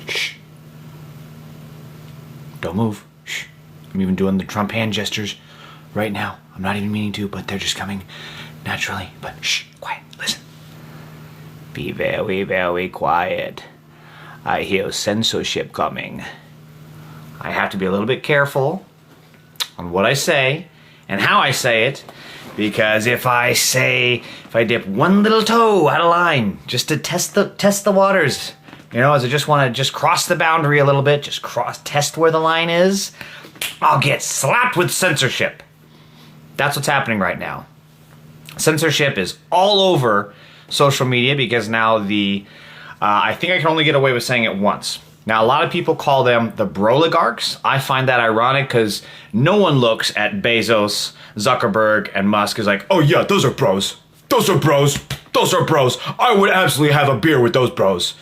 Shh. Don't move. Shh. I'm even doing the Trump hand gestures right now. I'm not even meaning to, but they're just coming naturally. But shh, quiet, listen. Be very, very quiet. I hear censorship coming. I have to be a little bit careful on what I say and how I say it, because if I dip one little toe out of line just to test the waters, you know, as I just want to just cross the boundary a little bit, just test where the line is, I'll get slapped with censorship. That's what's happening right now. Censorship is all over social media because now I think I can only get away with saying it once. Now, a lot of people call them the broeligarchs. I find that ironic because no one looks at Bezos, Zuckerberg, and Musk as like, oh yeah, those are bros. Those are bros. Those are bros. I would absolutely have a beer with those bros.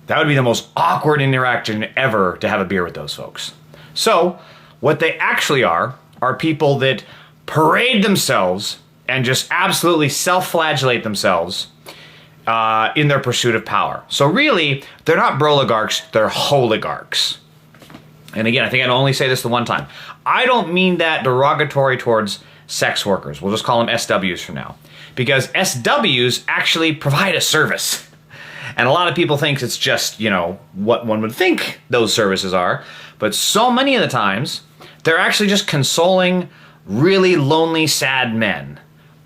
That would be the most awkward interaction ever, to have a beer with those folks. So, what they actually are people that parade themselves and just absolutely self-flagellate themselves in their pursuit of power. So really, they're not broeligarchs, they're hoeligarchs. And again, I think I can only say this the one time. I don't mean that derogatory towards sex workers. We'll just call them SWs from now. Because SWs actually provide a service. And a lot of people think it's just, you know, what one would think those services are. But so many of the times, they're actually just consoling really lonely, sad men.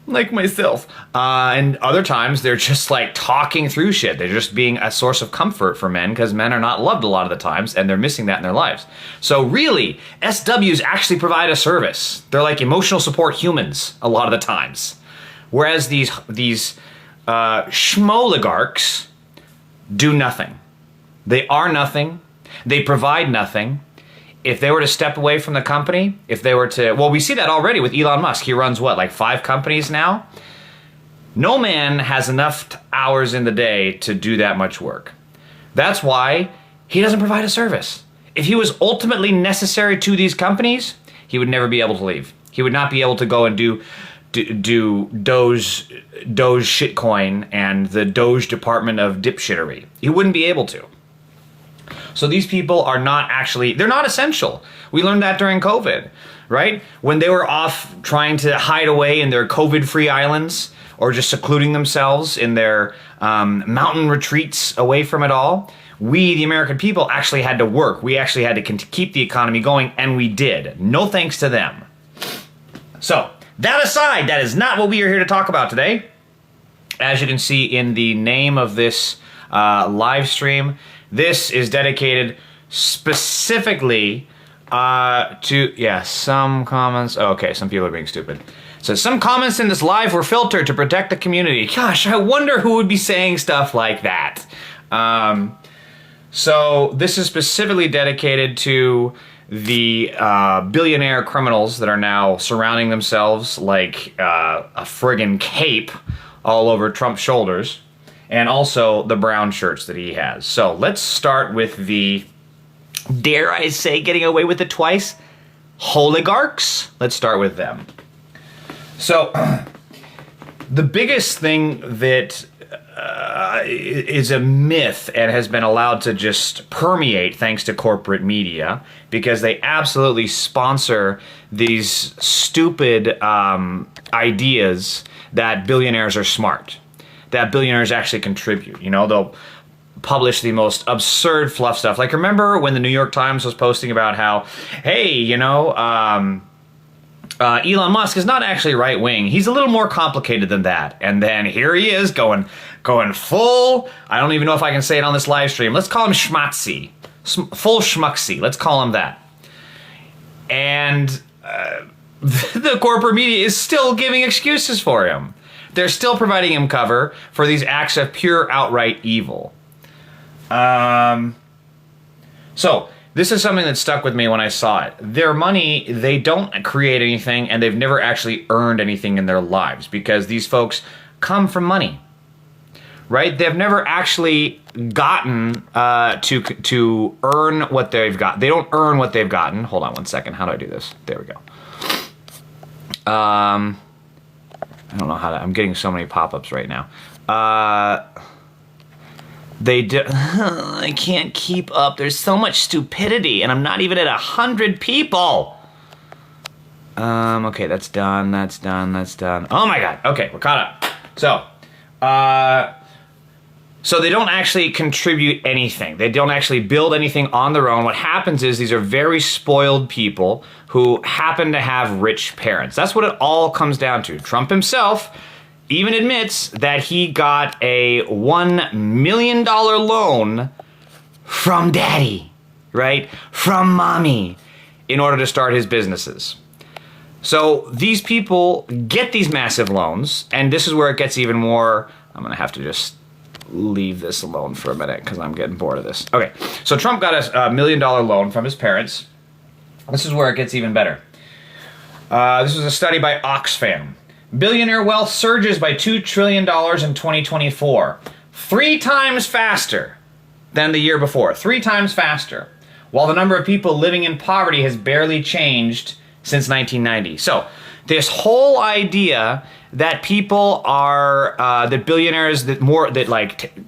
Like myself. And other times they're just like talking through shit. They're just being a source of comfort for men because men are not loved a lot of the times and they're missing that in their lives. So really, SWs actually provide a service. They're like emotional support humans a lot of the times. Whereas these schmoeligarchs do nothing. They are nothing. They provide nothing. If they were to step away from the company, if they were to, well, we see that already with Elon Musk. He runs what, like 5 companies now? No man has enough hours in the day to do that much work. That's why he doesn't provide a service. If he was ultimately necessary to these companies, he would never be able to leave. He would not be able to go and do Doge shitcoin and the Doge department of dipshittery. He wouldn't be able to. So these people are not actually, they're not essential. We learned that during COVID, right? When they were off trying to hide away in their COVID-free islands or just secluding themselves in their mountain retreats away from it all, we, the American people, actually had to work. We actually had to keep the economy going, and we did. No thanks to them. So, that aside, that is not what we are here to talk about today. As you can see in the name of this live stream, this is dedicated specifically to, some comments. Oh, okay, some people are being stupid. So some comments in this live were filtered to protect the community. Gosh, I wonder who would be saying stuff like that. So this is specifically dedicated to the billionaire criminals that are now surrounding themselves like a friggin' cape all over Trump's shoulders. And also the brown shirts that he has. So let's start with the, dare I say, getting away with it twice, hoeligarchs. Let's start with them. So the biggest thing that is a myth and has been allowed to just permeate thanks to corporate media, because they absolutely sponsor these stupid ideas that billionaires are smart. That billionaires actually contribute. You know, they'll publish the most absurd fluff stuff. Like, remember when the New York Times was posting about how, hey, you know, Elon Musk is not actually right-wing. He's a little more complicated than that. And then here he is going full, I don't even know if I can say it on this live stream. Let's call him schmatzy. Full schmucksy. Let's call him that. And the corporate media is still giving excuses for him. They're still providing him cover for these acts of pure outright evil. So, this is something that stuck with me when I saw it. Their money, they don't create anything, and they've never actually earned anything in their lives, because these folks come from money, right? They've never actually gotten to earn what they've got. They don't earn what they've gotten. Hold on one second. How do I do this? There we go. I don't know how to, I'm getting so many pop-ups right now. They do. I can't keep up. There's so much stupidity, and I'm not even at 100 people. Okay, that's done. That's done. That's done. Oh my God. Okay, we're caught up. So they don't actually contribute anything. They don't actually build anything on their own. What happens is these are very spoiled people who happen to have rich parents. That's what it all comes down to. Trump himself even admits that he got a $1 million loan from daddy, right? From mommy, in order to start his businesses. So these people get these massive loans, and this is where it gets even more. I'm gonna have to just leave this alone for a minute because I'm getting bored of this. Okay, so Trump got a $1 million loan from his parents. This is where it gets even better. This was a study by Oxfam. Billionaire wealth surges by $2 trillion in 2024. 3 times faster than the year before. 3 times faster. While the number of people living in poverty has barely changed since 1990. So, this whole idea that people are, that billionaires,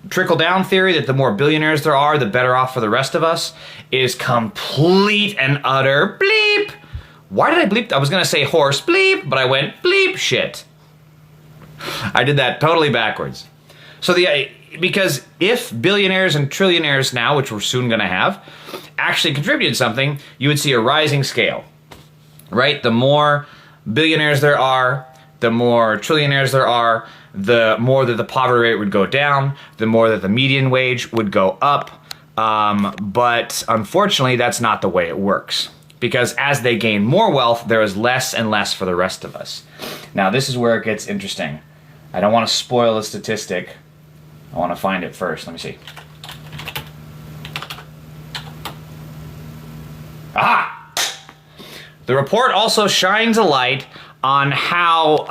trickle down theory, that the more billionaires there are, the better off for the rest of us, is complete and utter bleep. Why did I bleep? I was gonna say horse bleep, but I went bleep shit. I did that totally backwards. So because if billionaires and trillionaires now, which we're soon gonna have, actually contributed something, you would see a rising scale, right? The more billionaires there are, the more trillionaires there are, the more that the poverty rate would go down, the more that the median wage would go up. But unfortunately, that's not the way it works. Because as they gain more wealth, there is less and less for the rest of us. Now, this is where it gets interesting. I don't want to spoil a statistic. I want to find it first. Let me see. Aha! The report also shines a light on how,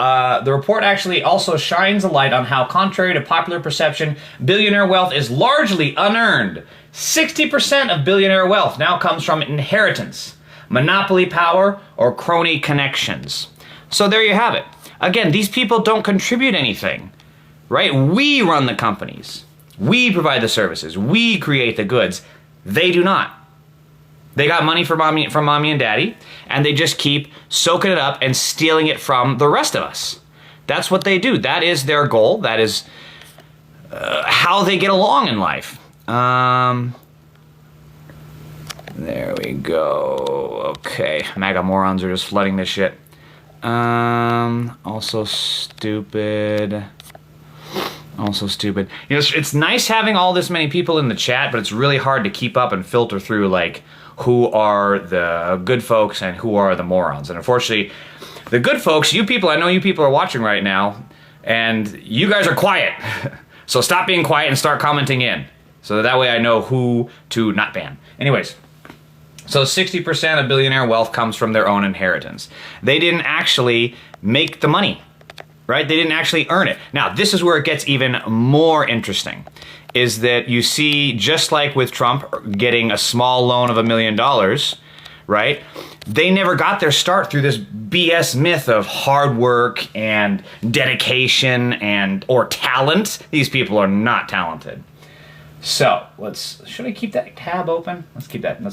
contrary to popular perception, billionaire wealth is largely unearned. 60% of billionaire wealth now comes from inheritance, monopoly power, or crony connections. So there you have it. Again, these people don't contribute anything, right? We run the companies. We provide the services. We create the goods. They do not. They got money from mommy and daddy, and they just keep soaking it up and stealing it from the rest of us. That's what they do. That is their goal. That is how they get along in life. There we go. Okay, MAGA morons are just flooding this shit. Also stupid. Also stupid. You know, it's nice having all this many people in the chat, but it's really hard to keep up and filter through, like, who are the good folks and who are the morons. And unfortunately, the good folks, you people, I know you people are watching right now, and you guys are quiet. So stop being quiet and start commenting in. So that way I know who to not ban. Anyways. So 60% of billionaire wealth comes from their own inheritance. They didn't actually make the money, right? They didn't actually earn it. Now, this is where it gets even more interesting, is that you see, just like with Trump getting a small loan of $1 million, right? They never got their start through this BS myth of hard work and dedication or talent. These people are not talented. So, should I keep that tab open? Let's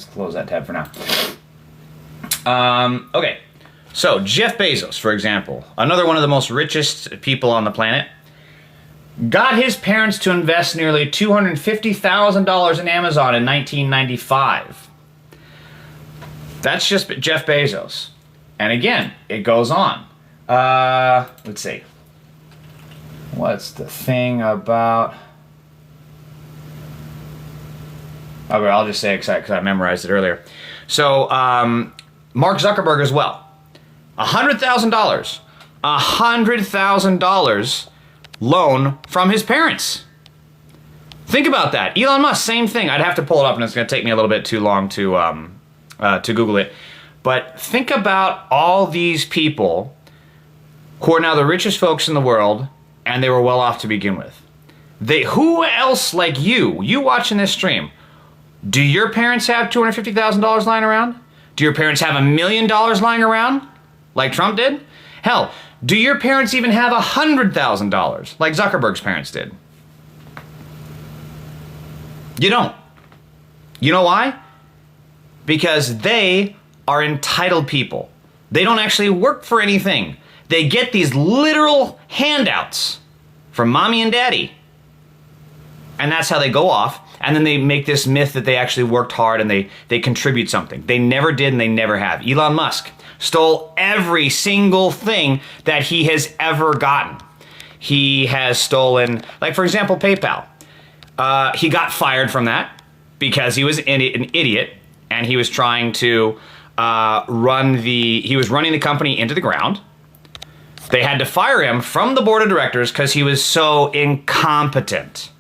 close that tab for now. Okay, so Jeff Bezos, for example, another one of the most richest people on the planet, got his parents to invest nearly $250,000 in Amazon in 1995. That's just Jeff Bezos. And again, it goes on. Let's see. What's the thing about... Okay, I'll just say it because I memorized it earlier. So, Mark Zuckerberg as well. $100,000. $100,000 loan from his parents. Think about that. Elon Musk, same thing. I'd have to pull it up, and it's going to take me a little bit too long to Google it. But think about all these people who are now the richest folks in the world, and they were well off to begin with. Who else like you watching this stream? Do your parents have $250,000 lying around? Do your parents have $1 million lying around, like Trump did? Hell, do your parents even have $100,000, like Zuckerberg's parents did? You don't. You know why? Because they are entitled people. They don't actually work for anything. They get these literal handouts from mommy and daddy. And that's how they go off. And then they make this myth that they actually worked hard and they contribute something. They never did and they never have. Elon Musk stole every single thing that he has ever gotten. He has stolen, like for example, PayPal. He got fired from that because he was an idiot and he was trying to running the company into the ground. They had to fire him from the board of directors because he was so incompetent.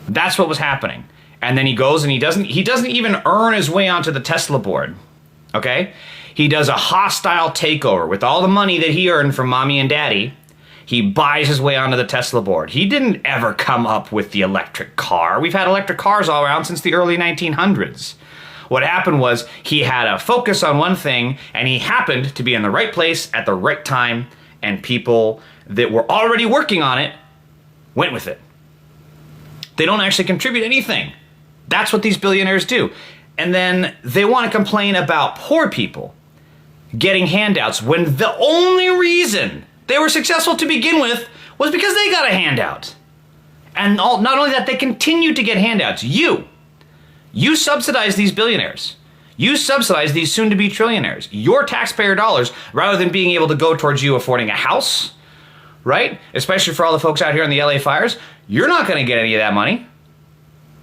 That's what was happening. And then he goes and he doesn't even earn his way onto the Tesla board. Okay? He does a hostile takeover with all the money that he earned from mommy and daddy. He buys his way onto the Tesla board. He didn't ever come up with the electric car. We've had electric cars all around since the early 1900s. What happened was he had a focus on one thing and he happened to be in the right place at the right time, and people that were already working on it went with it. They don't actually contribute anything. That's what these billionaires do. And then they want to complain about poor people getting handouts when the only reason they were successful to begin with was because they got a handout. And not only that, they continue to get handouts. You subsidize these billionaires. You subsidize these soon-to-be trillionaires. Your taxpayer dollars, rather than being able to go towards you affording a house, right? Especially for all the folks out here in the LA fires, you're not going to get any of that money.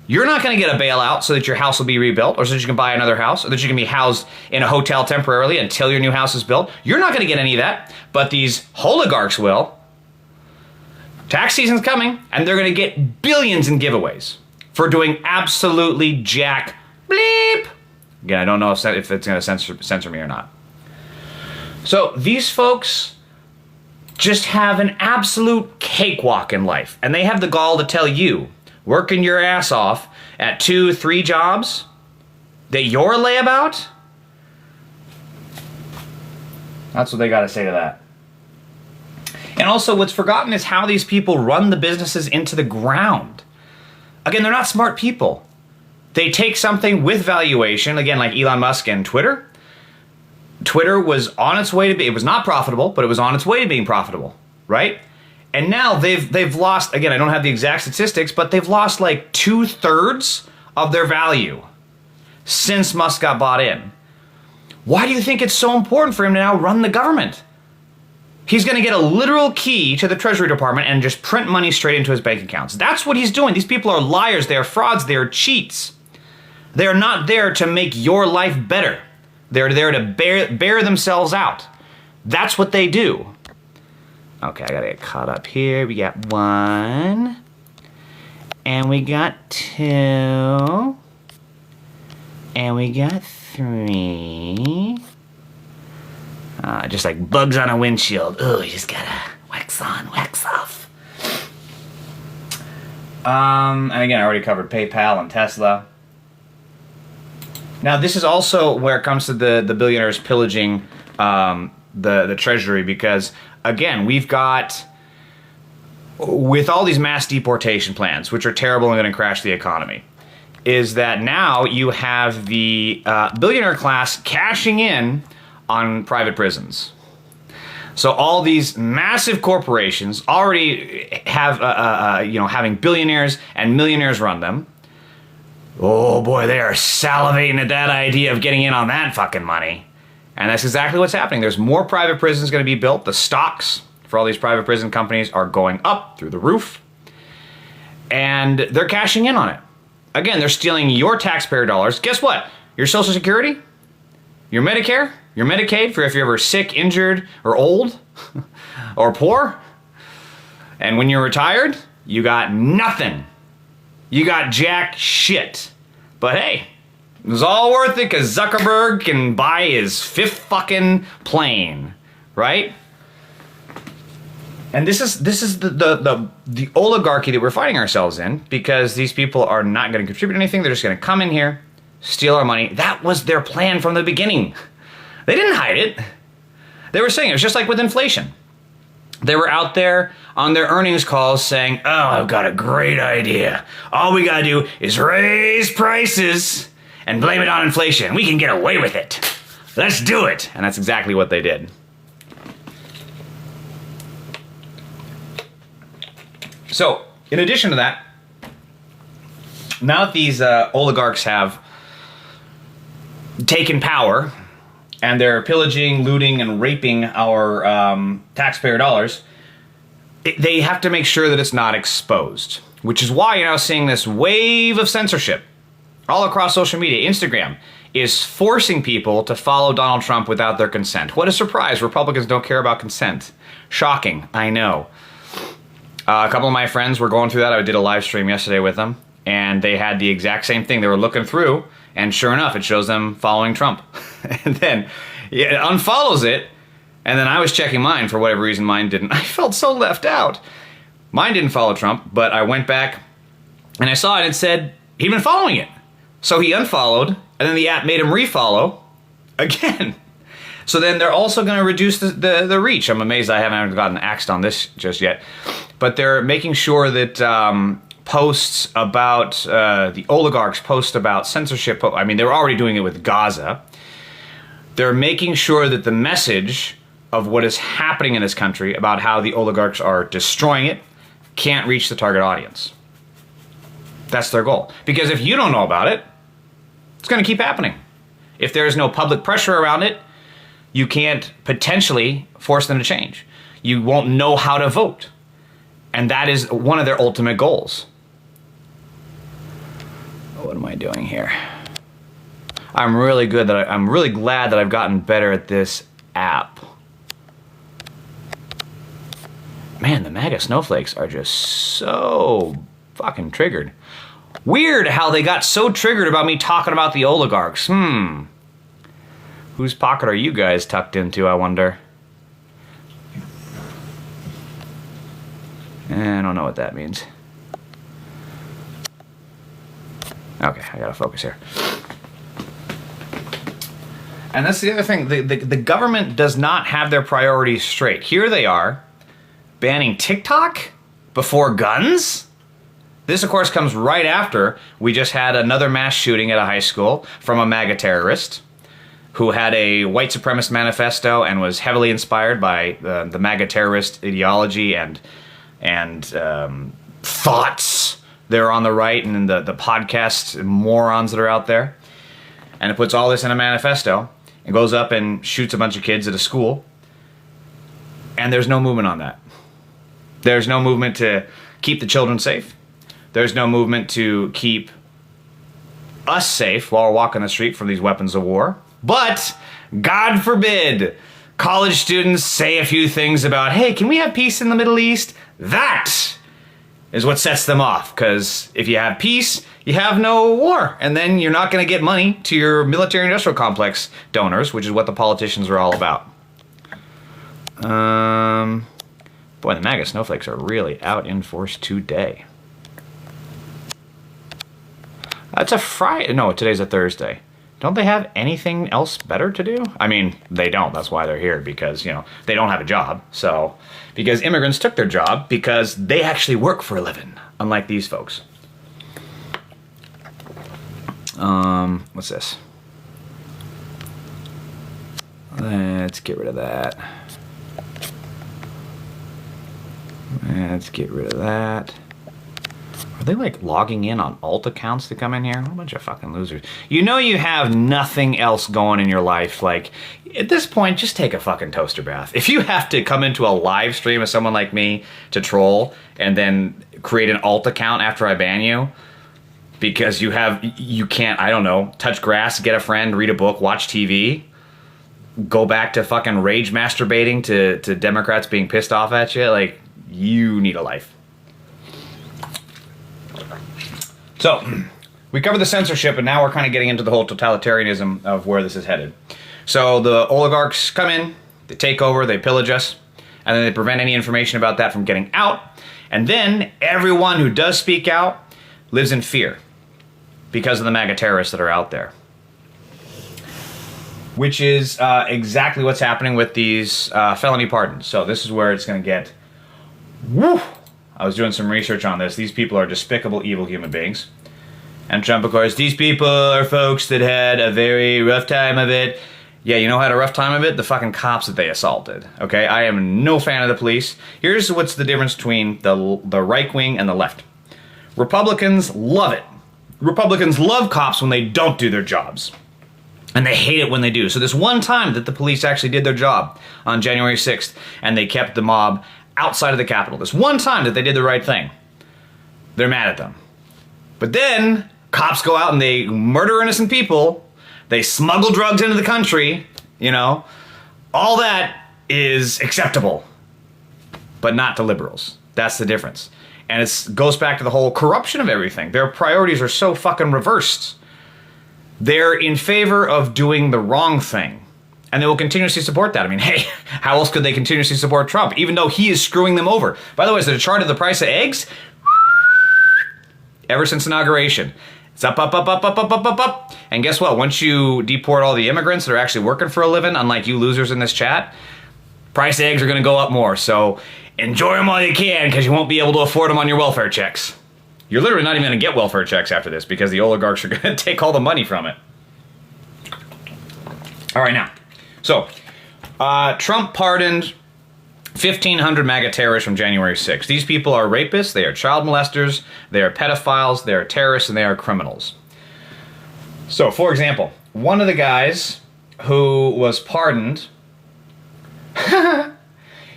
You're not going to get a bailout so that your house will be rebuilt, or so that you can buy another house, or that you can be housed in a hotel temporarily until your new house is built. You're not going to get any of that, but these hoeligarchs will. Tax season's coming, and they're going to get billions in giveaways for doing absolutely jack bleep. Again, I don't know if it's going to censor me or not. So these folks just have an absolute cakewalk in life, and they have the gall to tell you, working your ass off at 2-3 jobs, that you're a layabout? That's what they got to say to that. And also, what's forgotten is how these people run the businesses into the ground. Again, they're not smart people. They take something with valuation, again, like Elon Musk and Twitter. Twitter was on its way to be, it was not profitable, but it was on its way to being profitable, right? And now they've lost, again, I don't have the exact statistics, but they've lost like 2/3 of their value since Musk got bought in. Why do you think it's so important for him to now run the government? He's going to get a literal key to the Treasury Department and just print money straight into his bank accounts. That's what he's doing. These people are liars. They are frauds. They are cheats. They are not there to make your life better. They're there to bear themselves out. That's what they do. Okay, I got to get caught up here. We got 1. And we got 2. And we got 3. Just like bugs on a windshield. Oh, you just gotta wax on, wax off. And again, I already covered PayPal and Tesla. Now, this is also where it comes to the billionaires pillaging the treasury, because, again, we've got, with all these mass deportation plans, which are terrible and going to crash the economy, is that now you have the billionaire class cashing in on private prisons. So all these massive corporations already have, having billionaires and millionaires run them. Oh boy, they are salivating at that idea of getting in on that fucking money. And that's exactly what's happening. There's more private prisons going to be built. The stocks for all these private prison companies are going up through the roof. And they're cashing in on it. Again, they're stealing your taxpayer dollars. Guess what? Your Social Security, your Medicare, your Medicaid for if you're ever sick, injured, or old, or poor. And when you're retired, you got nothing. You got jack shit. But hey, it was all worth it because Zuckerberg can buy his 5th fucking plane, right? And this is the oligarchy that we're finding ourselves in, because these people are not going to contribute anything. They're just going to come in here, steal our money. That was their plan from the beginning. They didn't hide it. They were saying it was just like with inflation. They were out there on their earnings calls saying, oh, I've got a great idea. All we gotta do is raise prices and blame it on inflation. We can get away with it. Let's do it. And that's exactly what they did. So, in addition to that, now that these oligarchs have taken power and they're pillaging, looting, and raping our taxpayer dollars, they have to make sure that it's not exposed, which is why you're now seeing this wave of censorship all across social media. Instagram is forcing people to follow Donald Trump without their consent. What a surprise. Republicans don't care about consent. Shocking, I know. A couple of my friends were going through that. I did a live stream yesterday with them, and they had the exact same thing. They were looking through, and sure enough, it shows them following Trump. And then it unfollows it, and then I was checking mine. For whatever reason, mine didn't. I felt so left out. Mine didn't follow Trump, but I went back, and I saw it, and it said he'd been following it. So he unfollowed, and then the app made him refollow again. So then they're also going to reduce the reach. I'm amazed I haven't gotten axed on this just yet. But they're making sure that posts about the oligarchs, post about censorship, I mean, they're already doing it with Gaza. They're making sure that the message of what is happening in this country about how the oligarchs are destroying it can't reach the target audience. That's their goal. Because if you don't know about it, it's going to keep happening. If there's no public pressure around it, you can't potentially force them to change. You won't know how to vote. And that is one of their ultimate goals. What am I doing here? I'm really glad that I've gotten better at this app. Man, the MAGA snowflakes are just so fucking triggered. Weird how they got so triggered about me talking about the oligarchs. Whose pocket are you guys tucked into, I wonder? I don't know what that means. Okay, I gotta focus here. And that's the other thing. The government does not have their priorities straight. Here they are, banning TikTok before guns? This, of course, comes right after we just had another mass shooting at a high school from a MAGA terrorist who had a white supremacist manifesto and was heavily inspired by the MAGA terrorist ideology and thoughts that are on the right and in the podcast morons that are out there. And it puts all this in a manifesto and goes up and shoots a bunch of kids at a school. And there's no movement on that. There's no movement to keep the children safe. There's no movement to keep us safe while we're walking the street from these weapons of war. But, God forbid, college students say a few things about, hey, can we have peace in the Middle East? That is what sets them off. Because if you have peace, you have no war. And then you're not going to get money to your military-industrial complex donors, which is what the politicians are all about. Boy, the MAGA snowflakes are really out in force today. That's a Friday. No, today's a Thursday. Don't they have anything else better to do? I mean, they don't. That's why they're here, because, you know, they don't have a job. So, because immigrants took their job because they actually work for a living, unlike these folks. What's this? Let's get rid of that. Let's get rid of that. Are they like logging in on alt accounts to come in here? What a bunch of fucking losers. You know you have nothing else going in your life. Like, at this point, just take a fucking toaster bath. If you have to come into a live stream of someone like me to troll and then create an alt account after I ban you because you can't, I don't know, touch grass, get a friend, read a book, watch TV, go back to fucking rage masturbating to Democrats being pissed off at you, like, you need a life. So, we covered the censorship, and now we're kind of getting into the whole totalitarianism of where this is headed. So the oligarchs come in, they take over, they pillage us, and then they prevent any information about that from getting out. And then everyone who does speak out lives in fear because of the MAGA terrorists that are out there. which is exactly what's happening with these felony pardons. So this is where it's going to get... Woo! I was doing some research on this. These people are despicable, evil human beings. And Trump, of course, these people are folks that had a very rough time of it. Yeah, you know who had a rough time of it? The fucking cops that they assaulted. Okay, I am no fan of the police. Here's what's the difference between the right wing and the left. Republicans love it. Republicans love cops when they don't do their jobs. And they hate it when they do. So this one time that the police actually did their job on January 6th and they kept the mob outside of the Capitol. This one time that they did the right thing. They're mad at them. But then cops go out and they murder innocent people. They smuggle drugs into the country. You know, all that is acceptable. But not to liberals. That's the difference. And it goes back to the whole corruption of everything. Their priorities are so fucking reversed. They're in favor of doing the wrong thing. And they will continuously support that. I mean, hey, how else could they continuously support Trump, even though he is screwing them over? By the way, is there a chart of the price of eggs? Ever since inauguration. It's up, up, up, up, up, up, up, up, up. And guess what? Once you deport all the immigrants that are actually working for a living, unlike you losers in this chat, price of eggs are going to go up more. So enjoy them while you can, because you won't be able to afford them on your welfare checks. You're literally not even going to get welfare checks after this, because the oligarchs are going to take all the money from it. All right, now. So, Trump pardoned 1,500 MAGA terrorists from January 6th. These people are rapists, they are child molesters, they are pedophiles, they are terrorists, and they are criminals. So, for example, one of the guys who was pardoned...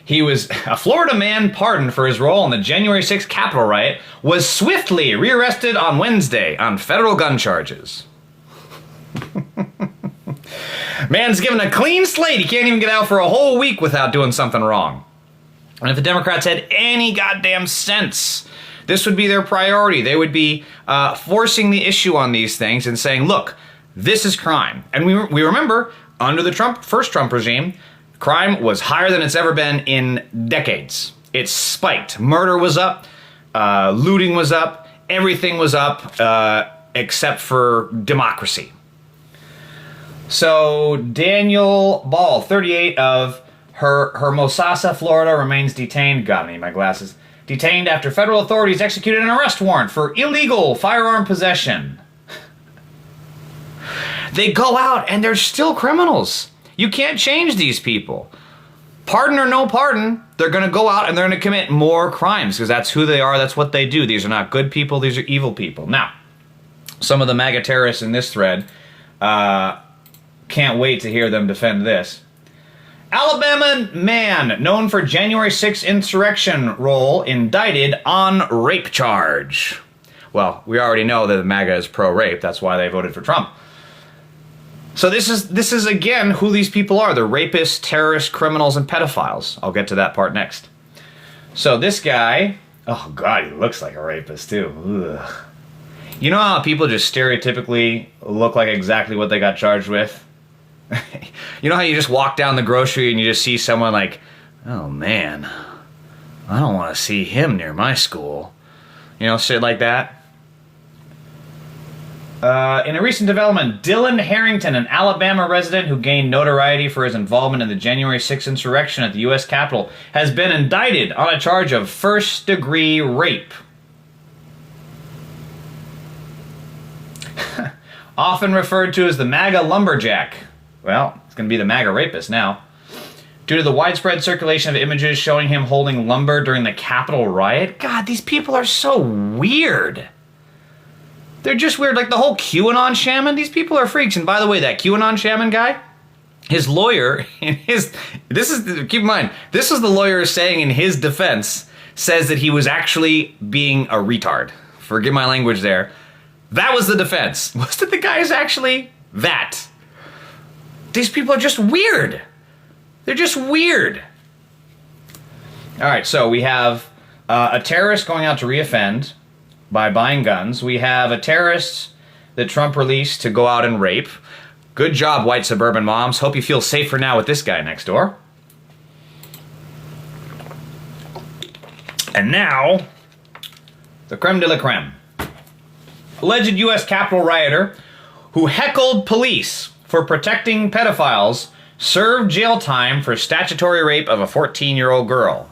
He was a Florida man pardoned for his role in the January 6th Capitol riot, was swiftly rearrested on Wednesday on federal gun charges. Man's given a clean slate. He can't even get out for a whole week without doing something wrong. And if the Democrats had any goddamn sense, this would be their priority. They would be forcing the issue on these things and saying, look, this is crime. And we remember, under the first Trump regime, crime was higher than it's ever been in decades. It spiked. Murder was up. Looting was up. Everything was up except for democracy. So Daniel Ball, 38, of Hermosa, Florida, remains detained. God, I need my glasses. Detained after federal authorities executed an arrest warrant for illegal firearm possession. They go out and they're still criminals. You can't change these people. Pardon or no pardon, they're going to go out and they're going to commit more crimes because that's who they are, that's what they do. These are not good people, these are evil people. Now, some of the MAGA terrorists in this thread can't wait to hear them defend this. Alabama man known for January 6th insurrection role indicted on rape charge. Well, we already know that the MAGA is pro-rape, that's why they voted for Trump. So this is again who these people are. They're rapists, terrorists, criminals, and pedophiles. I'll get to that part next. So this guy, oh God, he looks like a rapist too. Ugh. You know how people just stereotypically look like exactly what they got charged with? You know how you just walk down the grocery and you just see someone like, oh man, I don't want to see him near my school. You know, shit like that. In a recent development, Dylan Harrington, an Alabama resident who gained notoriety for his involvement in the January 6th insurrection at the U.S. Capitol, has been indicted on a charge of first-degree rape. Often referred to as the MAGA lumberjack. Well, it's going to be the MAGA rapist now. Due to the widespread circulation of images showing him holding lumber during the Capitol riot. God, these people are so weird. They're just weird, like the whole QAnon shaman. These people are freaks. And by the way, that QAnon shaman guy, his lawyer, keep in mind, this is the lawyer saying in his defense, says that he was actually being a retard. Forgive my language there. That was the defense. Was that the guy is actually that? These people are just weird. They're just weird. All right, so we have a terrorist going out to reoffend by buying guns. We have a terrorist that Trump released to go out and rape. Good job, white suburban moms. Hope you feel safer now with this guy next door. And now, the creme de la creme. Alleged U.S. Capitol rioter who heckled police for protecting pedophiles served jail time for statutory rape of a 14-year-old girl.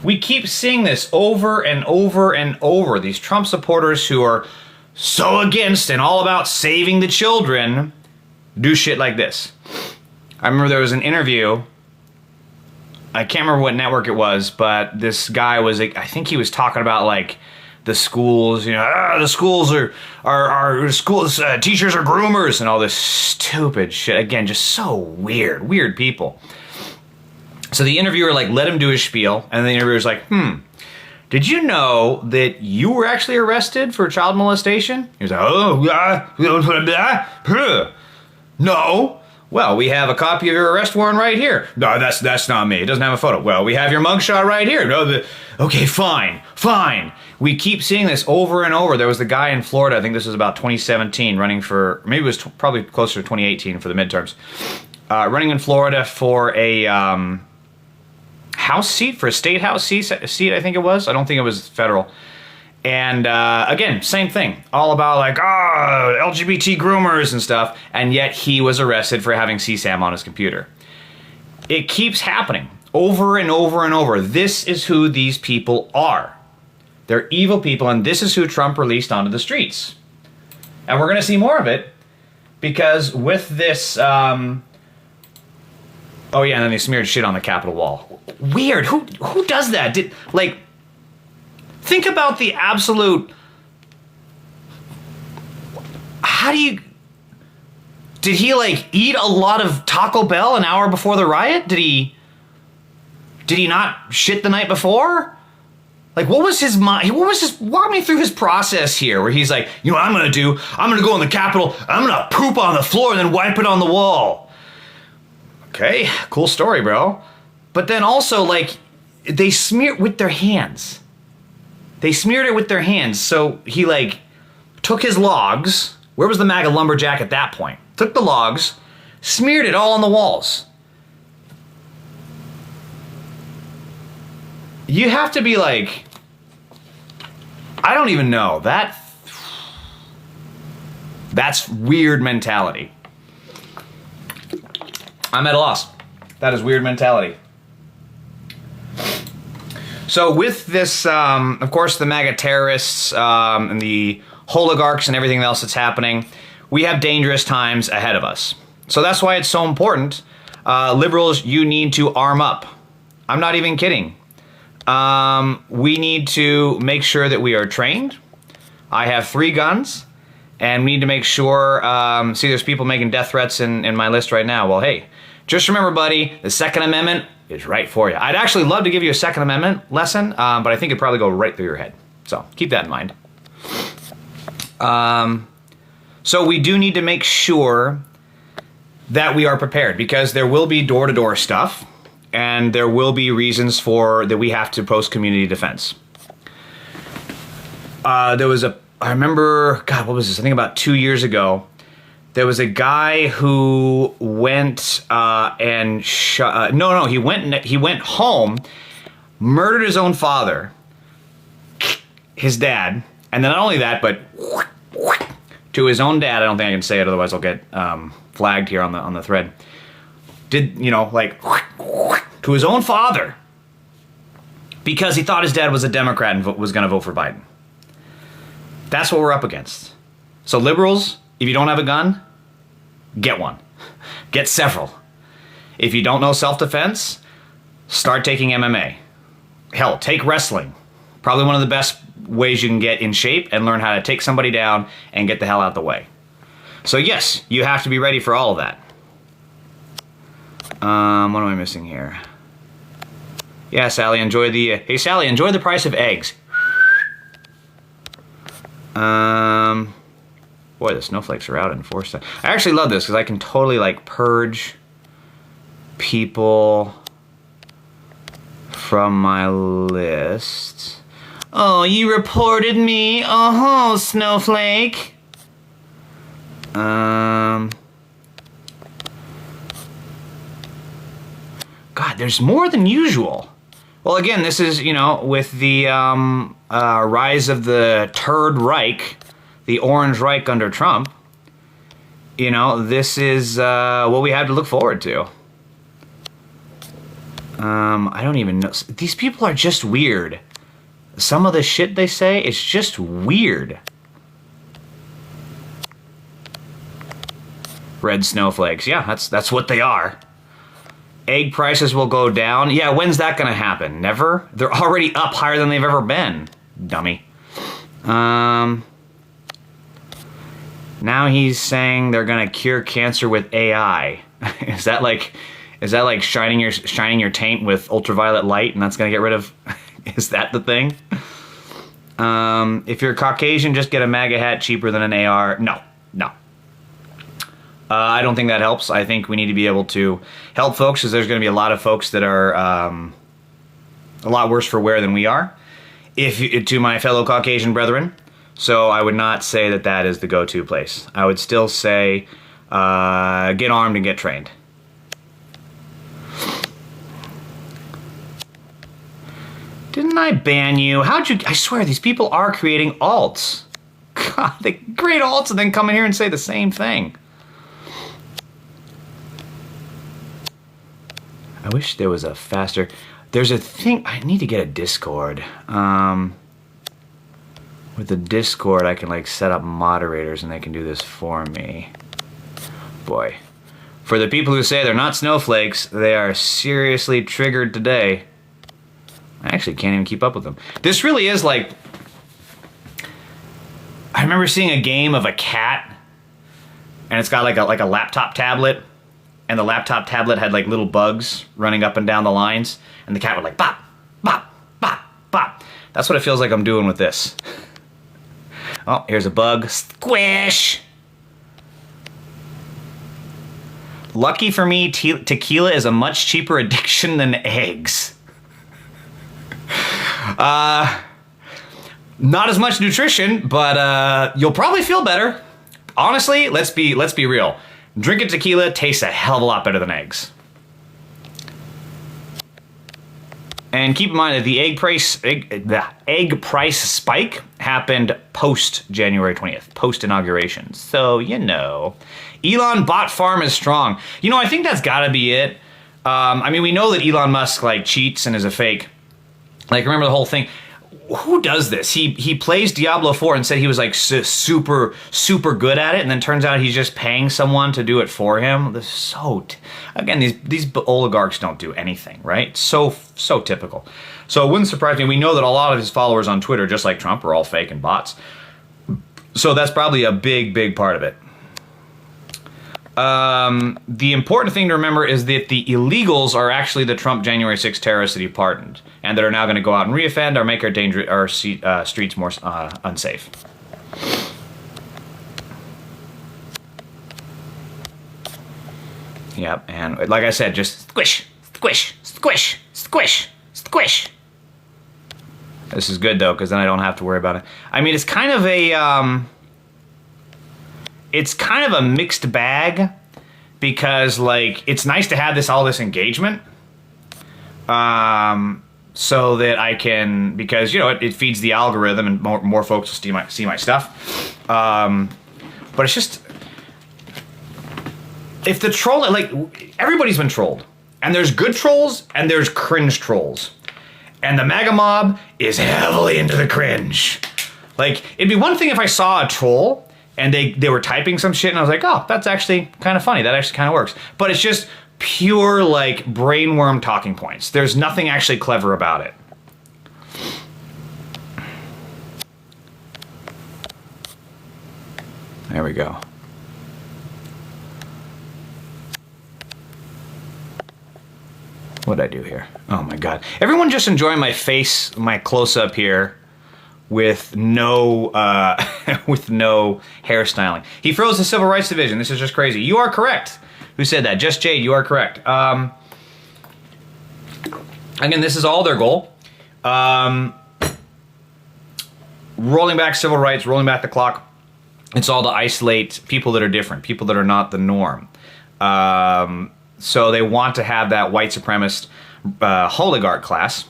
We keep seeing this over and over and over. These Trump supporters who are so against and all about saving the children do shit like this. I remember there was an interview, I can't remember what network it was, but this guy was, I think he was talking about like the schools, you know, the schools are schools, teachers are groomers and all this stupid shit. Again, just so weird people. So the interviewer like let him do his spiel, and the interviewer's like, did you know that you were actually arrested for child molestation? He was like, no. Well, we have a copy of your arrest warrant right here. No, that's not me. It doesn't have a photo. Well, we have your mugshot right here. No, okay, fine. We keep seeing this over and over. There was the guy in Florida, I think this was about 2017, running for, maybe it was probably closer to 2018 for the midterms, running in Florida for a house seat, for a state house seat, I think it was. I don't think it was federal. And again, same thing, all about like, LGBT groomers and stuff, and yet he was arrested for having CSAM on his computer. It keeps happening over and over and over. This is who these people are. They're evil people, and this is who Trump released onto the streets. And we're going to see more of it, because with this, oh yeah, and then they smeared shit on the Capitol wall. Weird, who does that? Think about the absolute, did he like eat a lot of Taco Bell an hour before the riot? Did he not shit the night before? Like, what was his mind? Walk me through his process here, where he's like, you know what I'm gonna do? I'm gonna go in the Capitol, I'm gonna poop on the floor and then wipe it on the wall. Okay, cool story, bro. But then also, like, they smeared with their hands. They smeared it with their hands. So he, like, took his logs. Where was the MAGA lumberjack at that point? Took the logs, smeared it all on the walls. You have to be like, I don't even know. That's weird mentality. I'm at a loss. That is weird mentality. So with this, of course, the MAGA terrorists and the hoeligarchs and everything else that's happening, we have dangerous times ahead of us. So that's why it's so important. Liberals, you need to arm up. I'm not even kidding. We need to make sure that we are trained. I have 3 guns, and we need to make sure, see, there's people making death threats in my list right now. Well, hey, just remember, buddy, the Second Amendment is right for you. I'd actually love to give you a Second Amendment lesson, but I think it'd probably go right through your head. So keep that in mind. So we do need to make sure that we are prepared, because there will be door-to-door stuff, and there will be reasons for that we have to post community defense. I remember, God, what was this? I think about 2 years ago, there was a guy who went and he went home, murdered his own father, his dad, and then not only that, but to his own dad. I don't think I can say it, otherwise I'll get flagged here on the thread. Did, you know, like, to his own father, because he thought his dad was a Democrat and was going to vote for Biden. That's what we're up against. So liberals, if you don't have a gun, get one. Get several. If you don't know self-defense, start taking MMA. Hell, take wrestling. Probably one of the best ways you can get in shape and learn how to take somebody down and get the hell out of the way. So yes, you have to be ready for all of that. What am I missing here? Yeah, Sally, enjoy the... hey, Sally, enjoy the price of eggs. Boy, the snowflakes are out in force. I actually love this, because I can totally, like, purge people from my list. Oh, you reported me? Oh, snowflake. God, there's more than usual. Well, again, this is, you know, with the rise of the Third Reich, the Orange Reich under Trump, you know, this is what we have to look forward to. I don't even know. These people are just weird. Some of the shit they say is just weird. Red snowflakes. Yeah, that's what they are. Egg prices will go down. Yeah, when's that going to happen? Never? They're already up higher than they've ever been. Dummy. Now he's saying they're going to cure cancer with AI. Is that like shining your taint with ultraviolet light and that's going to get rid of... Is that the thing? If you're Caucasian, just get a MAGA hat, cheaper than an AR. No. I don't think that helps. I think we need to be able to help folks, because there's going to be a lot of folks that are a lot worse for wear than we are. To my fellow Caucasian brethren. So I would not say that that is the go-to place. I would still say get armed and get trained. Didn't I ban you? How'd you... I swear, these people are creating alts. God, they create alts and then come in here and say the same thing. I wish there was a faster... There's a thing... I need to get a Discord. With the Discord, I can, like, set up moderators and they can do this for me. Boy. For the people who say they're not snowflakes, they are seriously triggered today. I actually can't even keep up with them. This really is like... I remember seeing a game of a cat, and it's got like a laptop tablet, and the laptop tablet had like little bugs running up and down the lines, and the cat would like bop, bop, bop, bop. That's what it feels like I'm doing with this. Oh, here's a bug. Squish! Lucky for me, tequila is a much cheaper addiction than eggs. Not as much nutrition, but you'll probably feel better. Honestly, let's be real. Drinking tequila tastes a hell of a lot better than eggs. And keep in mind that the egg price spike happened post January 20th, post inauguration. So, you know, Elon bot farm is strong. You know, I think that's got to be it. I mean, we know that Elon Musk like cheats and is a fake. Like, remember the whole thing? Who does this? He plays Diablo 4 and said he was like super good at it, and then turns out he's just paying someone to do it for him. This is so again, these oligarchs don't do anything, right? So typical. So it wouldn't surprise me. We know that a lot of his followers on Twitter, just like Trump, are all fake and bots. So that's probably a big part of it. The important thing to remember is that the illegals are actually the Trump January 6th terrorists that he pardoned, and that are now going to go out and reoffend or make our streets more unsafe. Yep, and like I said, just squish, squish, squish, squish, squish. This is good though, because then I don't have to worry about it. I mean, it's kind of a mixed bag, because like it's nice to have all this engagement, so that I can, because you know it feeds the algorithm and more folks will see my stuff. But it's just, if the troll, like, everybody's been trolled, and there's good trolls and there's cringe trolls, and the MAGA mob is heavily into the cringe. Like, it'd be one thing if I saw a troll and they were typing some shit and I was like, oh, that's actually kind of funny. That actually kind of works. But it's just pure, like, brainworm talking points. There's nothing actually clever about it. There we go. What'd I do here? Oh my God. Everyone just enjoying my face, my close-up here, with no hairstyling. He froze the Civil Rights Division. This is just crazy. You are correct. Who said that? Just Jade, you are correct. Again, this is all their goal. Rolling back civil rights, rolling back the clock. It's all to isolate people that are different, people that are not the norm. So they want to have that white supremacist hoeligarch class.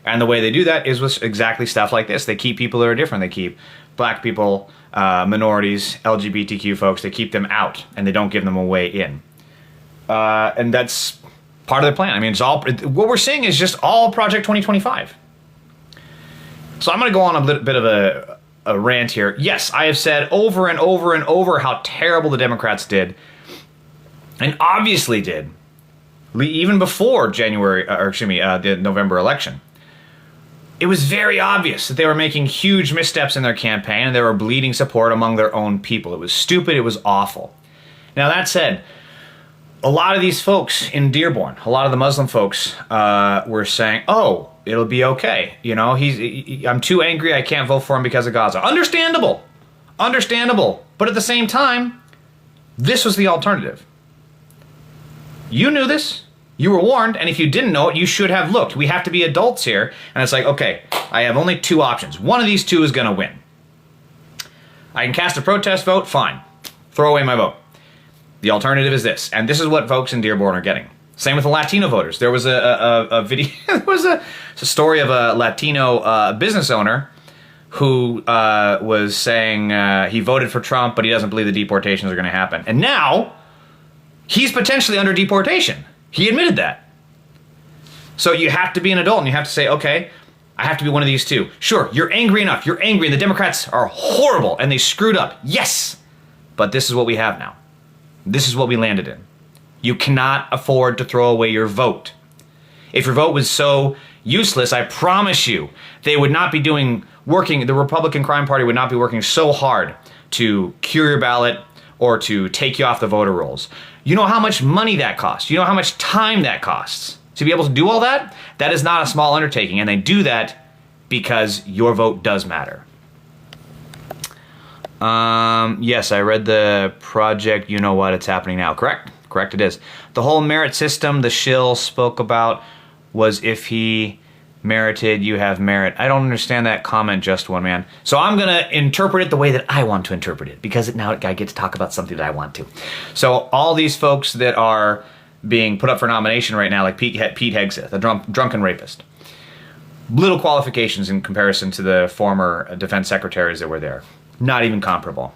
And the way they do that is with exactly stuff like this. They keep people that are different. They keep black people, minorities, LGBTQ folks. They keep them out, and they don't give them a way in. And that's part of their plan. I mean, it's all, what we're seeing is just all Project 2025. So I'm going to go on a bit of a rant here. Yes, I have said over and over and over how terrible the Democrats did, and obviously did, even before the November election. It was very obvious that they were making huge missteps in their campaign, and they were bleeding support among their own people. It was stupid. It was awful. Now, that said, a lot of these folks in Dearborn, a lot of the Muslim folks were saying, oh, it'll be okay. You know, I'm too angry. I can't vote for him because of Gaza. Understandable. Understandable. But at the same time, this was the alternative. You knew this. You were warned. And if you didn't know it, you should have looked. We have to be adults here. And it's like, okay, I have only two options. One of these two is going to win. I can cast a protest vote. Fine. Throw away my vote. The alternative is this. And this is what folks in Dearborn are getting. Same with the Latino voters. There was a video, there was a story of a Latino business owner who was saying he voted for Trump, but he doesn't believe the deportations are going to happen. And now, he's potentially under deportation. He admitted that. So you have to be an adult and you have to say, okay, I have to be one of these two. Sure, you're angry enough. You're angry and the Democrats are horrible and they screwed up. Yes, but this is what we have now. This is what we landed in. You cannot afford to throw away your vote. If your vote was so useless, I promise you, they would not be working, the Republican Crime Party would not be working so hard to cure your ballot or to take you off the voter rolls. You know how much money that costs. You know how much time that costs. To be able to do all that, that is not a small undertaking. And they do that because your vote does matter. Yes, I read the project, you know what, it's happening now. Correct it is. The whole merit system the shill spoke about was if he merited, you have merit. I don't understand that comment, just one man. So I'm going to interpret it the way that I want to interpret it, because now I get to talk about something that I want to. So all these folks that are being put up for nomination right now, like Pete Hegseth, a drunken rapist, little qualifications in comparison to the former defense secretaries that were there. Not even comparable.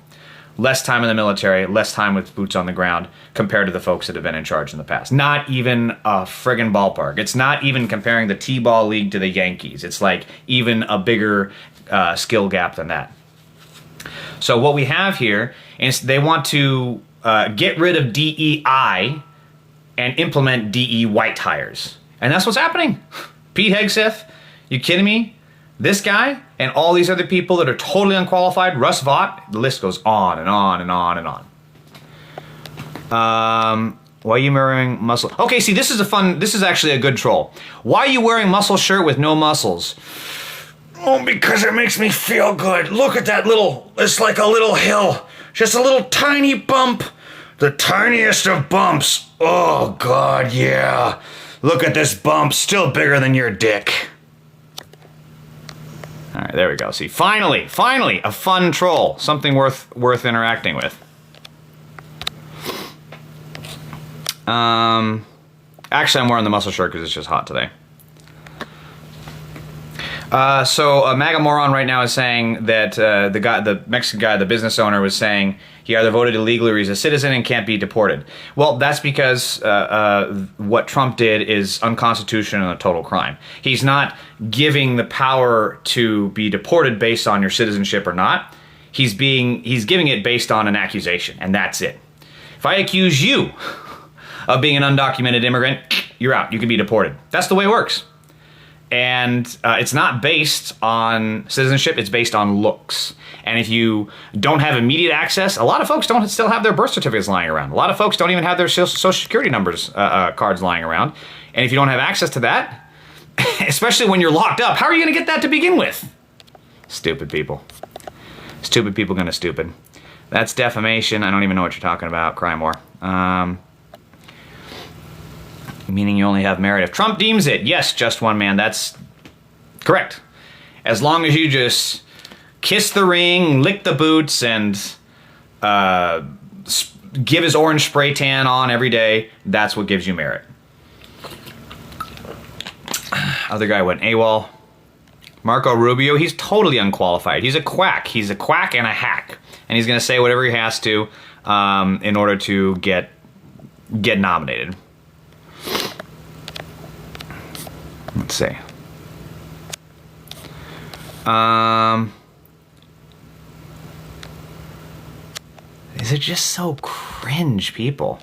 Less time in the military, less time with boots on the ground compared to the folks that have been in charge in the past. Not even a friggin' ballpark. It's not even comparing the T-ball league to the Yankees. It's like even a bigger skill gap than that. So what we have here is they want to get rid of DEI and implement DE white hires. And that's what's happening. Pete Hegseth, you kidding me? This guy and all these other people that are totally unqualified, Russ Vought, the list goes on and on and on and on. Why are you wearing muscle? Okay, see, this is actually a good troll. Why are you wearing muscle shirt with no muscles? Oh, because it makes me feel good. Look at that it's like a little hill. Just a little tiny bump. The tiniest of bumps. Oh, God, yeah. Look at this bump, still bigger than your dick. All right, there we go. See, finally, a fun troll. Something worth interacting with. Actually, I'm wearing the muscle shirt because it's just hot today. So a MAGA moron right now is saying that the Mexican guy, the business owner, was saying he either voted illegally or he's a citizen and can't be deported. Well, that's because what Trump did is unconstitutional and a total crime. He's not giving the power to be deported based on your citizenship or not. He's giving it based on an accusation, and that's it. If I accuse you of being an undocumented immigrant, you're out. You can be deported. That's the way it works. And it's not based on citizenship, it's based on looks. And if you don't have immediate access, a lot of folks don't still have their birth certificates lying around. A lot of folks don't even have their social security numbers cards lying around. And if you don't have access to that, especially when you're locked up, how are you going to get that to begin with? Stupid people. Stupid people gonna stupid. That's defamation. I don't even know what you're talking about. Crime war. Meaning you only have merit if Trump deems it. Yes, just one man. That's correct. As long as you just kiss the ring, lick the boots, and give his orange spray tan on every day, that's what gives you merit. Other guy went AWOL. Marco Rubio, he's totally unqualified. He's a quack. He's a quack and a hack. and he's going to say whatever he has to in order to get nominated. Let's see. These are just so cringe people.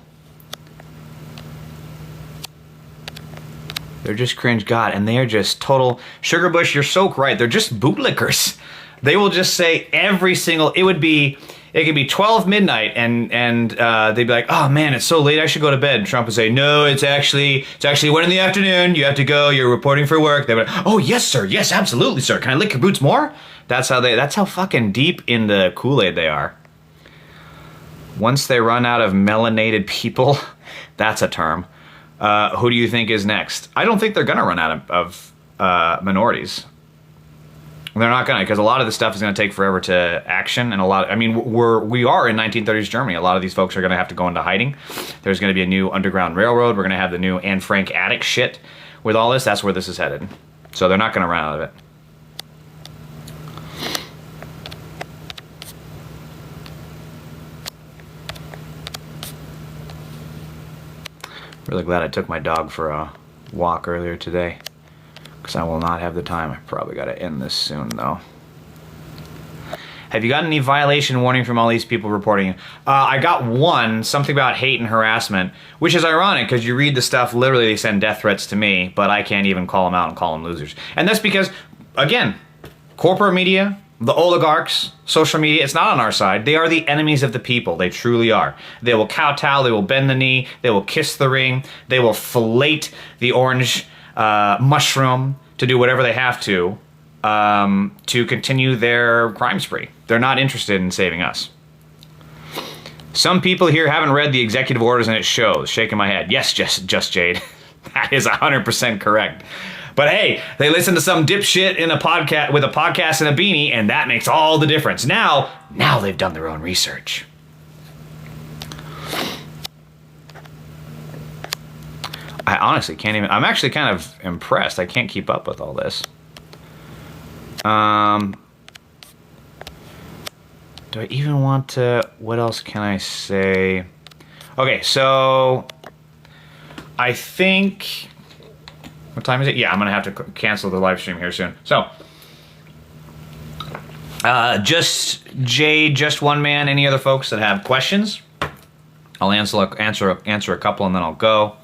They're just cringe, God, and they are just total... Sugar Bush, you're so right. They're just bootlickers. They will just say every single... It could be 12 midnight, and they'd be like, oh man, it's so late, I should go to bed. And Trump would say, no, it's actually 1 in the afternoon. You have to go. You're reporting for work. They would, oh yes, sir. Yes, absolutely, sir. Can I lick your boots more? That's how fucking deep in the Kool-Aid they are. Once they run out of melanated people, that's a term. Who do you think is next? I don't think they're going to run out of minorities. They're not going to, because a lot of this stuff is going to take forever to action, and we are in 1930s Germany. A lot of these folks are going to have to go into hiding. There's going to be a new underground railroad. We're going to have the new Anne Frank attic shit with all this. That's where this is headed. So they're not going to run out of it. Really glad I took my dog for a walk earlier today, because I will not have the time. I probably got to end this soon, though. Have you gotten any violation warning from all these people reporting? I got one, something about hate and harassment, which is ironic, because you read the stuff, literally they send death threats to me, but I can't even call them out and call them losers. And that's because, again, corporate media, the oligarchs, social media, it's not on our side. They are the enemies of the people. They truly are. They will kowtow, they will bend the knee, they will kiss the ring, they will fillet the orange mushroom to do whatever they have to continue their crime spree. They're not interested in saving us. Some people here haven't read the executive orders and it shows. Shaking my head. Yes, just Jade. That is 100% correct. But hey, they listen to some dipshit in a podcast with a podcast and a beanie, and that makes all the difference. Now they've done their own research. I honestly can't even... I'm actually kind of impressed. I can't keep up with all this. Do I even want to... What else can I say? Okay, so... I think... What time is it? Yeah, I'm going to have to cancel the live stream here soon. So, just Jade, just one man. Any other folks that have questions? I'll answer a couple and then I'll go.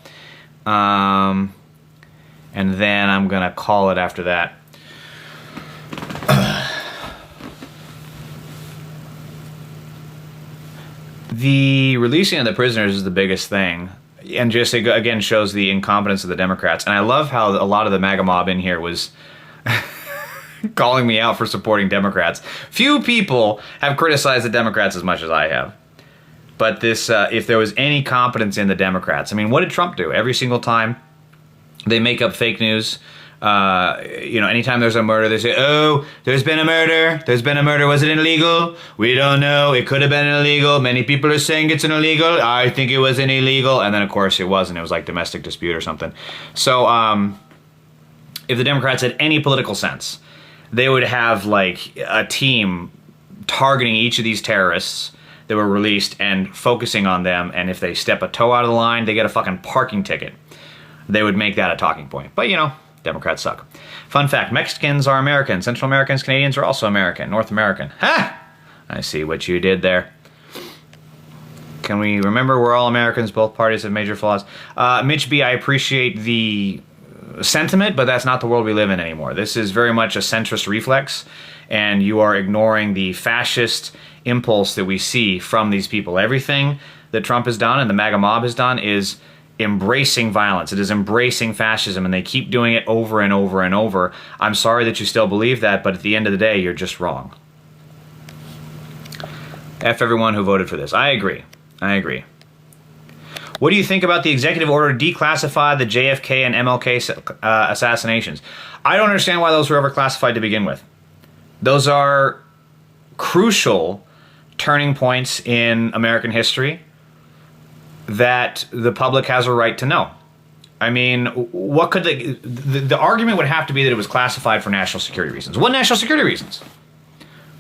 And then I'm going to call it after that. The releasing of the prisoners is the biggest thing. And just, again, shows the incompetence of the Democrats. And I love how a lot of the MAGA mob in here was calling me out for supporting Democrats. Few people have criticized the Democrats as much as I have. But this, if there was any competence in the Democrats, I mean, what did Trump do? Every single time they make up fake news. Anytime there's a murder, they say, oh, there's been a murder. There's been a murder. Was it illegal? We don't know. It could have been illegal. Many people are saying it's an illegal. I think it was an illegal. And then, of course, it wasn't. It was like domestic dispute or something. So if the Democrats had any political sense, they would have like a team targeting each of these terrorists that were released and focusing on them. And if they step a toe out of the line, they get a fucking parking ticket. They would make that a talking point. But, Democrats suck. Fun fact, Mexicans are American. Central Americans, Canadians are also American. North American. Ha! I see what you did there. Can we remember we're all Americans? Both parties have major flaws. Mitch B., I appreciate the sentiment, but that's not the world we live in anymore. This is very much a centrist reflex, and you are ignoring the fascist impulse that we see from these people. Everything that Trump has done and the MAGA mob has done is embracing violence. It is embracing fascism, and they keep doing it over and over and over. I'm sorry that you still believe that, but at the end of the day, you're just wrong. F everyone who voted for this. I agree. What do you think about the executive order to declassify the JFK and MLK assassinations? I don't understand why those were ever classified to begin with. Those are crucial turning points in American history that the public has a right to know. I mean, what could the argument would have to be that it was classified for national security reasons. What national security reasons?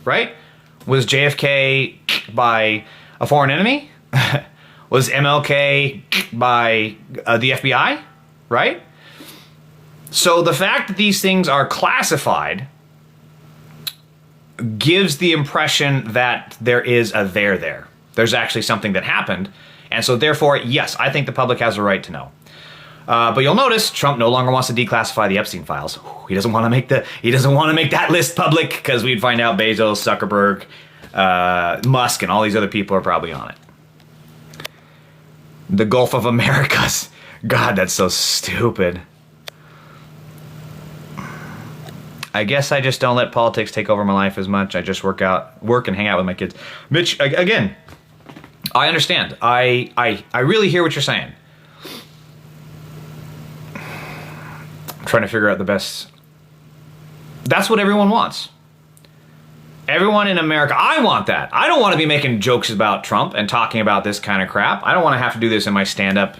Right? Was JFK by a foreign enemy? Was MLK by the FBI, right? So the fact that these things are classified gives the impression that there is a there. There's actually something that happened. And so therefore, yes, I think the public has a right to know. But you'll notice Trump no longer wants to declassify the Epstein files. He doesn't want to make that list public because we'd find out Bezos, Zuckerberg, Musk, and all these other people are probably on it. The Gulf of Americas. God, that's so stupid. I guess I just don't let politics take over my life as much. I just work and hang out with my kids. Mitch, again, I understand. I really hear what you're saying. I'm trying to figure out the best. That's what everyone wants. Everyone in America, I want that. I don't want to be making jokes about Trump and talking about this kind of crap. I don't want to have to do this in my stand-up,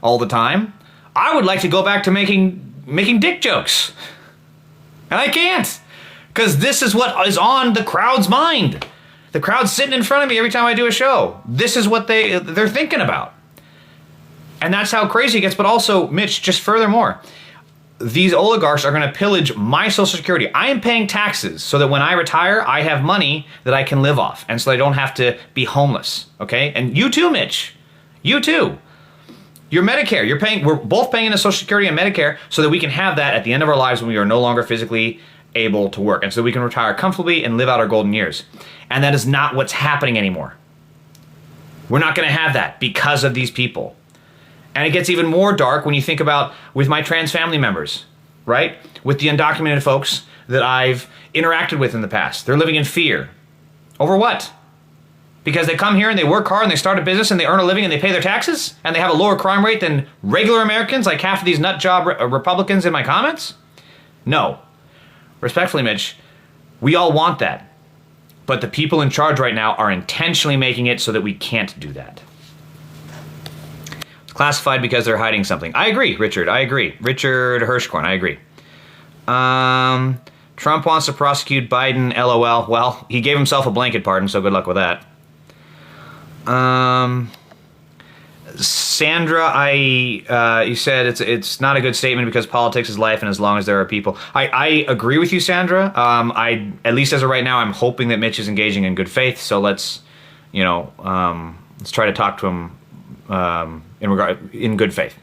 all the time. I would like to go back to making dick jokes. And I can't. Because this is what is on the crowd's mind. The crowd's sitting in front of me every time I do a show. This is what they're thinking about. And that's how crazy it gets. But also, Mitch, just furthermore, these oligarchs are going to pillage my Social Security. I am paying taxes so that when I retire, I have money that I can live off. And so I don't have to be homeless. Okay? And you too, Mitch. You too. Your Medicare. We're both paying into Social Security and Medicare so that we can have that at the end of our lives when we are no longer physically able to work. And so we can retire comfortably and live out our golden years. And that is not what's happening anymore. We're not going to have that because of these people. And it gets even more dark when you think about with my trans family members, right? With the undocumented folks that I've interacted with in the past. They're living in fear. Over what? Because they come here and they work hard and they start a business and they earn a living and they pay their taxes and they have a lower crime rate than regular Americans, like half of these nut job Republicans in my comments? No. Respectfully, Mitch, we all want that. But the people in charge right now are intentionally making it so that we can't do that. Classified because they're hiding something. I agree, Richard. I agree. Richard Hirschkorn, I agree. Trump wants to prosecute Biden, LOL. Well, he gave himself a blanket pardon, so good luck with that. Sandra, you said it's not a good statement because politics is life and as long as there are people. I agree with you, Sandra. At least as of right now, I'm hoping that Mitch is engaging in good faith, so let's try to talk to him in good faith.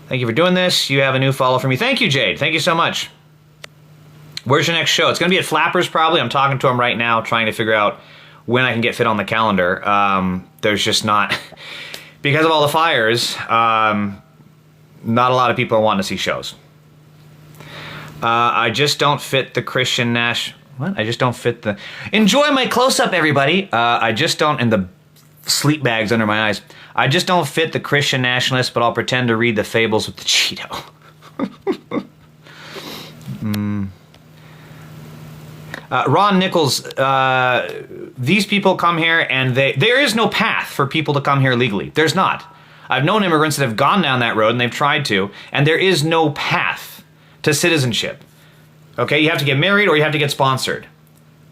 Thank you for doing this. You have a new follow from me. Thank you, Jade. Thank you so much. Where's your next show? It's going to be at Flappers probably. I'm talking to him right now, trying to figure out when I can get fit on the calendar. There's just not, because of all the fires, not a lot of people are wanting to see shows. I just don't fit the Christian Nash. What? I just don't fit the. Enjoy my close-up, everybody. I just don't, and the sleep bags under my eyes. I just don't fit the Christian nationalist, but I'll pretend to read the fables with the Cheeto. Ron Nichols, these people come here and there is no path for people to come here legally. There's not. I've known immigrants that have gone down that road and they've tried to, and there is no path to citizenship. Okay, you have to get married or you have to get sponsored.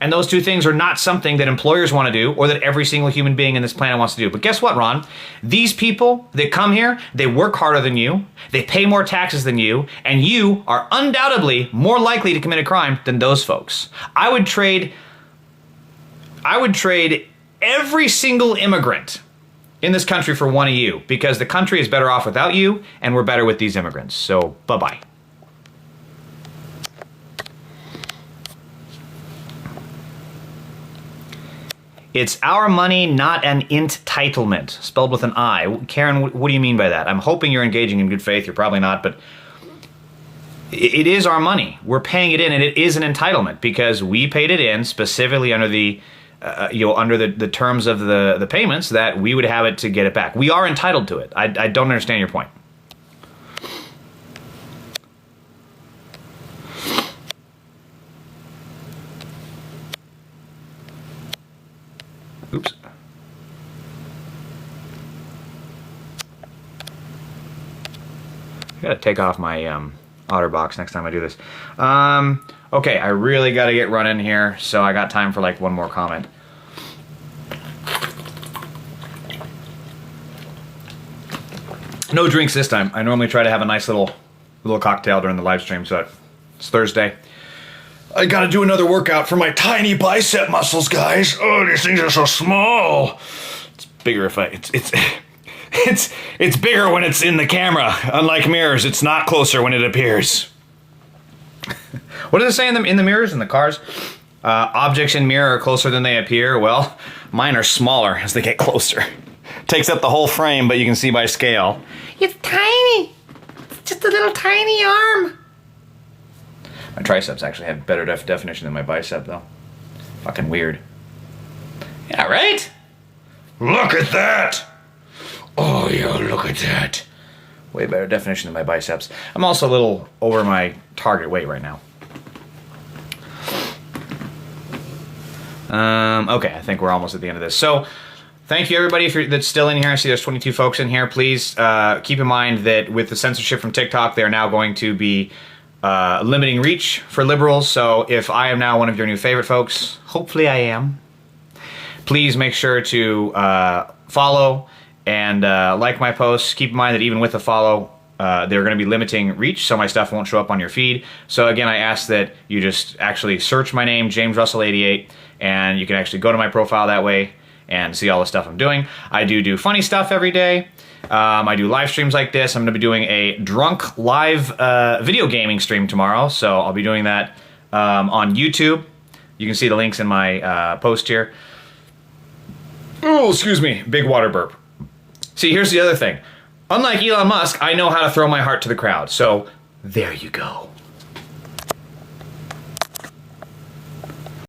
And those two things are not something that employers want to do or that every single human being in this planet wants to do. But guess what, Ron? These people that come here, they work harder than you, they pay more taxes than you, and you are undoubtedly more likely to commit a crime than those folks. I would trade every single immigrant in this country for one of you because the country is better off without you and we're better with these immigrants. So, bye-bye. It's our money, not an entitlement, spelled with an I. Karen, what do you mean by that? I'm hoping you're engaging in good faith. You're probably not, but it is our money. We're paying it in, and it is an entitlement because we paid it in specifically under the terms of the payments that we would have it to get it back. We are entitled to it. I don't understand your point. Oops. I gotta take off my OtterBox next time I do this. Okay, I really gotta get running here, so I got time for like one more comment. No drinks this time. I normally try to have a nice little cocktail during the live stream, so it's Thursday. I gotta do another workout for my tiny bicep muscles, guys. Oh, these things are so small. It's bigger if it's bigger when it's in the camera. Unlike mirrors, it's not closer when it appears. What does it say in the mirrors in the cars? Objects in mirror are closer than they appear. Well, mine are smaller as they get closer. Takes up the whole frame, but you can see by scale. It's tiny. It's just a little tiny arm. My triceps actually have better definition than my bicep, though. Fucking weird. Yeah, right? Look at that! Oh, yeah, look at that. Way better definition than my biceps. I'm also a little over my target weight right now. Okay, I think we're almost at the end of this. So, thank you everybody that's still in here. I see there's 22 folks in here. Please keep in mind that with the censorship from TikTok, they're now going to be limiting reach for liberals. So if I am now one of your new favorite folks, hopefully I am, please make sure to follow and like my posts. Keep in mind that even with the follow, they're going to be limiting reach, so my stuff won't show up on your feed. So again, I ask that you just actually search my name, James Russell 88, and you can actually go to my profile that way and see all the stuff I'm doing. I do funny stuff every day. I do live streams like this. I'm going to be doing a drunk live video gaming stream tomorrow, so I'll be doing that on YouTube. You can see the links in my post here. Oh, excuse me, big water burp. See, here's the other thing. Unlike Elon Musk, I know how to throw my heart to the crowd, so there you go.